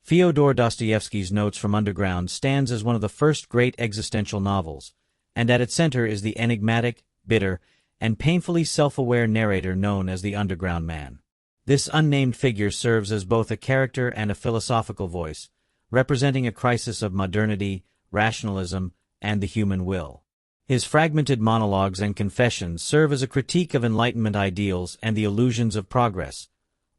Fyodor Dostoevsky's Notes from Underground stands as one of the first great existential novels, and at its center is the enigmatic, bitter, and painfully self-aware narrator known as the Underground Man. This unnamed figure serves as both a character and a philosophical voice, representing a crisis of modernity, rationalism, and the human will. His fragmented monologues and confessions serve as a critique of Enlightenment ideals and the illusions of progress,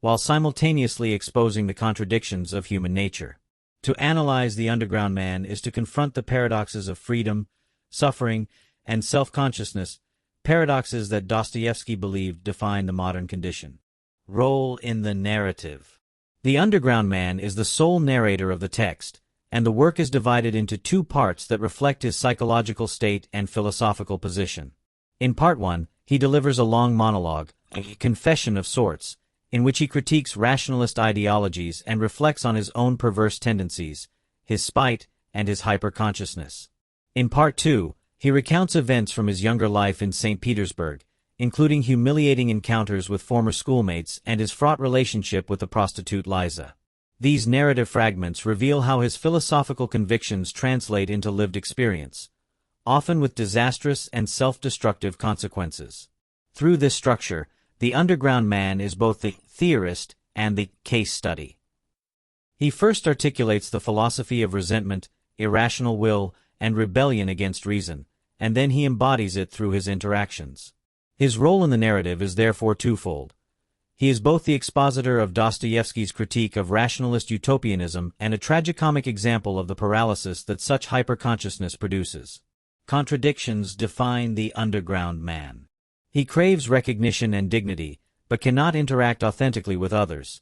while simultaneously exposing the contradictions of human nature. To analyze the Underground Man is to confront the paradoxes of freedom, suffering, and self-consciousness, paradoxes that Dostoevsky believed define the modern condition. Role in the narrative. The Underground Man is the sole narrator of the text, and the work is divided into two parts that reflect his psychological state and philosophical position. In Part 1, he delivers a long monologue, a confession of sorts, in which he critiques rationalist ideologies and reflects on his own perverse tendencies, his spite, and his hyper-consciousness. In Part 2, he recounts events from his younger life in St. Petersburg, including humiliating encounters with former schoolmates and his fraught relationship with the prostitute Liza. These narrative fragments reveal how his philosophical convictions translate into lived experience, often with disastrous and self-destructive consequences. Through this structure, the Underground Man is both the theorist and the case study. He first articulates the philosophy of resentment, irrational will, and rebellion against reason, and then he embodies it through his interactions. His role in the narrative is therefore twofold. He is both the expositor of Dostoevsky's critique of rationalist utopianism and a tragicomic example of the paralysis that such hyperconsciousness produces. Contradictions define the Underground Man. He craves recognition and dignity, but cannot interact authentically with others.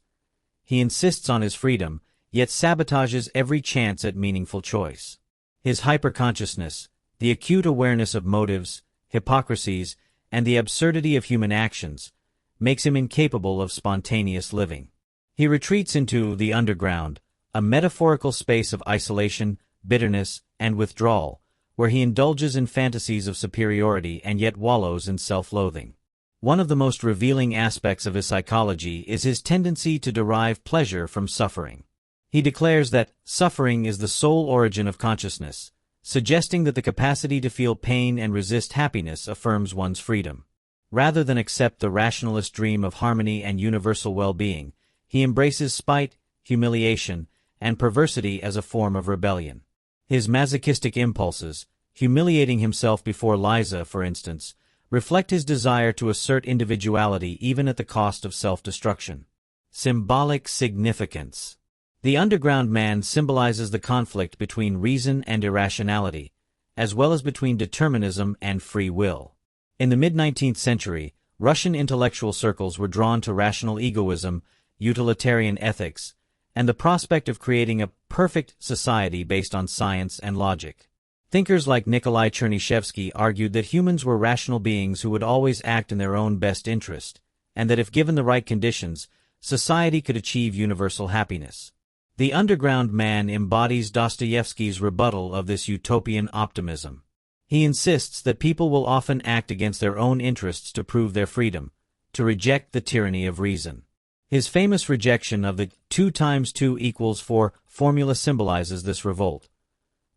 He insists on his freedom, yet sabotages every chance at meaningful choice. His hyperconsciousness, the acute awareness of motives, hypocrisies, and the absurdity of human actions, makes him incapable of spontaneous living. He retreats into the underground, a metaphorical space of isolation, bitterness, and withdrawal, where he indulges in fantasies of superiority and yet wallows in self-loathing. One of the most revealing aspects of his psychology is his tendency to derive pleasure from suffering. He declares that suffering is the sole origin of consciousness, suggesting that the capacity to feel pain and resist happiness affirms one's freedom. Rather than accept the rationalist dream of harmony and universal well-being, he embraces spite, humiliation, and perversity as a form of rebellion. His masochistic impulses, humiliating himself before Liza, for instance, reflect his desire to assert individuality even at the cost of self-destruction. Symbolic significance. The Underground Man symbolizes the conflict between reason and irrationality, as well as between determinism and free will. In the mid-19th century, Russian intellectual circles were drawn to rational egoism, utilitarian ethics, and the prospect of creating a perfect society based on science and logic. Thinkers like Nikolai Chernyshevsky argued that humans were rational beings who would always act in their own best interest, and that if given the right conditions, society could achieve universal happiness. The Underground Man embodies Dostoevsky's rebuttal of this utopian optimism. He insists that people will often act against their own interests to prove their freedom, to reject the tyranny of reason. His famous rejection of the 2 × 2 = 4 formula symbolizes this revolt.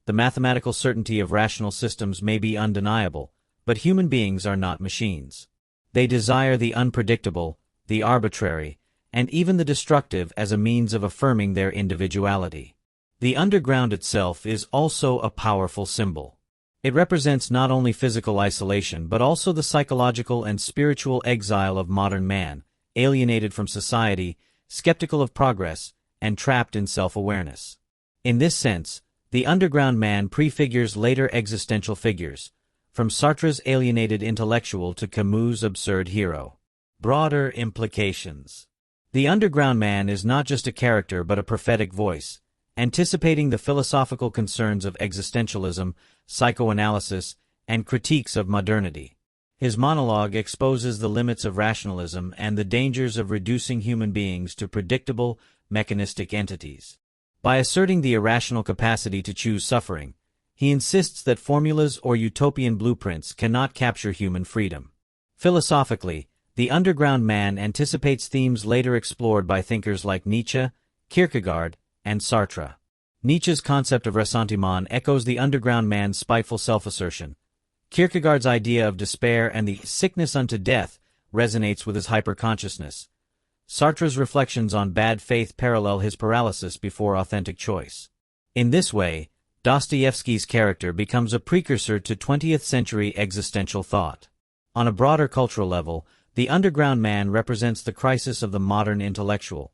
The mathematical certainty of rational systems may be undeniable, but human beings are not machines. They desire the unpredictable, the arbitrary, and even the destructive as a means of affirming their individuality. The underground itself is also a powerful symbol. It represents not only physical isolation but also the psychological and spiritual exile of modern man, alienated from society, skeptical of progress, and trapped in self-awareness. In this sense, the Underground Man prefigures later existential figures, from Sartre's alienated intellectual to Camus' absurd hero. Broader implications. The Underground Man is not just a character but a prophetic voice, anticipating the philosophical concerns of existentialism, psychoanalysis, and critiques of modernity. His monologue exposes the limits of rationalism and the dangers of reducing human beings to predictable, mechanistic entities. By asserting the irrational capacity to choose suffering, he insists that formulas or utopian blueprints cannot capture human freedom. Philosophically, the Underground Man anticipates themes later explored by thinkers like Nietzsche, Kierkegaard, and Sartre. Nietzsche's concept of ressentiment echoes the underground man's spiteful self-assertion. Kierkegaard's idea of despair and the sickness unto death resonates with his hyperconsciousness. Sartre's reflections on bad faith parallel his paralysis before authentic choice. In this way, Dostoevsky's character becomes a precursor to 20th-century existential thought. On a broader cultural level, the underground man represents the crisis of the modern intellectual,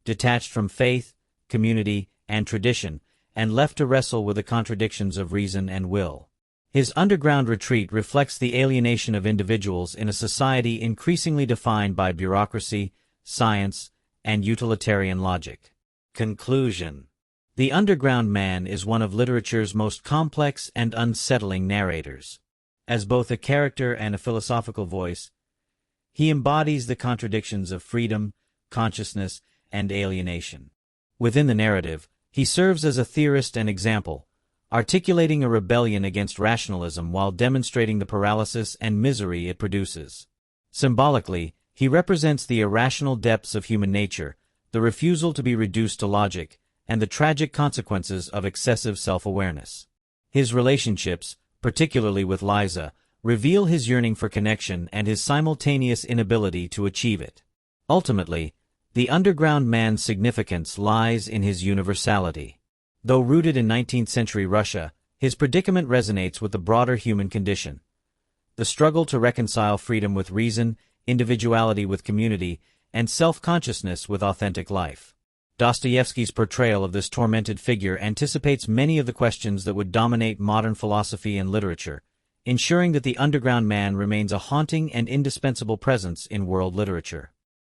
detached from faith, community, and tradition, and left to wrestle with the contradictions of reason and will. His underground retreat reflects the alienation of individuals in a society increasingly defined by bureaucracy, science, and utilitarian logic. Conclusion. The underground man is one of literature's most complex and unsettling narrators. As both a character and a philosophical voice, he embodies the contradictions of freedom, consciousness, and alienation. Within the narrative, he serves as a theorist and example, articulating a rebellion against rationalism while demonstrating the paralysis and misery it produces. Symbolically, he represents the irrational depths of human nature, the refusal to be reduced to logic, and the tragic consequences of excessive self-awareness. His relationships, particularly with Liza, reveal his yearning for connection and his simultaneous inability to achieve it. Ultimately, the underground man's significance lies in his universality. Though rooted in 19th-century Russia, his predicament resonates with the broader human condition. The struggle to reconcile freedom with reason, individuality with community, and self-consciousness with authentic life. Dostoevsky's portrayal of this tormented figure anticipates many of the questions that would dominate modern philosophy and literature, ensuring that the underground man remains a haunting and indispensable presence in world literature.